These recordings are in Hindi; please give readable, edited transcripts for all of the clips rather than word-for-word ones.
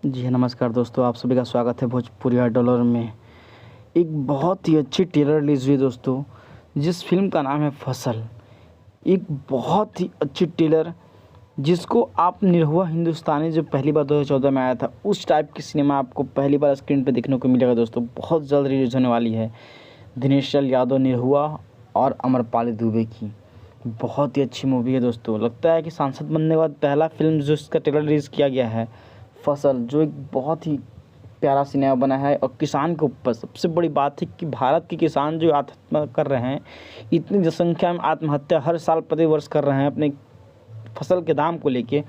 जी नमस्कार दोस्तों, आप सभी का स्वागत है भोजपुरी डॉलर में। एक बहुत ही अच्छी ट्रेलर रिलीज़ हुई दोस्तों, जिस फिल्म का नाम है फसल। एक बहुत ही अच्छी ट्रेलर जिसको आप निरहुआ हिंदुस्तानी जो पहली बार 2014 में आया था, उस टाइप की सिनेमा आपको पहली बार स्क्रीन पे देखने को मिलेगा दोस्तों। बहुत जल्द रिलीज़ होने वाली है दिनेश लाल यादव निरहुआ और अमरपाली दुबे की। बहुत ही अच्छी मूवी है दोस्तों। लगता है कि सांसद बनने के बाद पहला फिल्म जो इसका ट्रेलर रिलीज़ किया गया है फसल, जो एक बहुत ही प्यारा सिनेमा बना है और किसान के ऊपर। सबसे बड़ी बात है कि भारत के किसान जो आत्महत्या कर रहे हैं, इतनी जनसंख्या में आत्महत्या हर साल प्रतिवर्ष कर रहे हैं अपने फसल के दाम को लेके।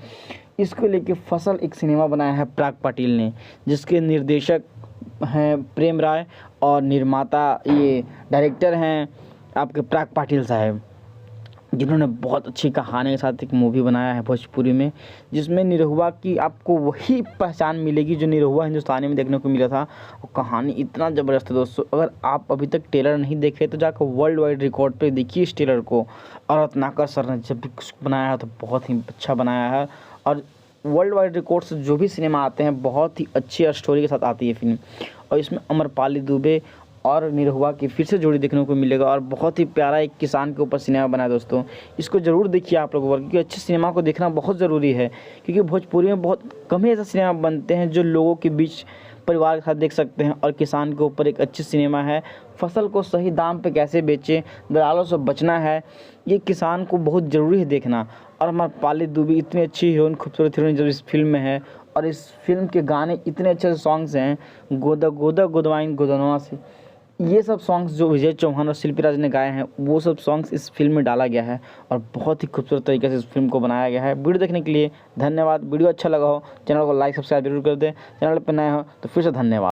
इसको लेके फसल एक सिनेमा बनाया है प्राग पाटिल ने, जिसके निर्देशक हैं प्रेम राय और निर्माता ये डायरेक्टर हैं आपके प्राग पाटिल साहब, जिन्होंने बहुत अच्छी कहानी के साथ एक मूवी बनाया है भोजपुरी में, जिसमें निरहुआ की आपको वही पहचान मिलेगी जो निरहुआ हिंदुस्तानी में देखने को मिला था। और कहानी इतना ज़बरदस्त है दोस्तों, अगर आप अभी तक ट्रेलर नहीं देखे तो जाकर वर्ल्ड वाइड रिकॉर्ड पे देखिए इस ट्रेलर को। और रत्नाकर सर ने जब भी कुछ बनाया है तो बहुत ही अच्छा बनाया है। और वर्ल्ड वाइड रिकॉर्ड से जो भी सिनेमा आते हैं, बहुत ही अच्छी स्टोरी के साथ आती है फिल्म। और इसमें अमरपाली दुबे और निरहुआ की फिर से जोड़ी देखने को मिलेगा। और बहुत ही प्यारा एक किसान के ऊपर सिनेमा बना है दोस्तों। इसको ज़रूर देखिए आप लोगों को, क्योंकि अच्छे सिनेमा को देखना बहुत ज़रूरी है। क्योंकि भोजपुरी में बहुत कम ही ऐसा सिनेमा बनते हैं जो लोगों के बीच परिवार के साथ देख सकते हैं। और किसान के ऊपर एक अच्छी सिनेमा है। फसल को सही दाम पे कैसे बेचें, दलालों से बचना है, ये किसान को बहुत ज़रूरी है देखना। और अमरपाली दुबे इतनी अच्छी हीरोइन, खूबसूरत हीरोइन जब इस फिल्म में है। और इस फिल्म के गाने इतने अच्छे सॉन्ग्स हैं, गोदा गोदा गोदवाइन गोदनवा से, ये सब सॉन्ग्स जो विजय चौहान और शिल्पी राज ने गाए हैं, वो सब सॉन्ग्स इस फिल्म में डाला गया है। और बहुत ही खूबसूरत तरीके से इस फिल्म को बनाया गया है। वीडियो देखने के लिए धन्यवाद। वीडियो अच्छा लगा हो चैनल को लाइक सब्सक्राइब जरूर कर दें। चैनल पर नए हो तो फिर से धन्यवाद।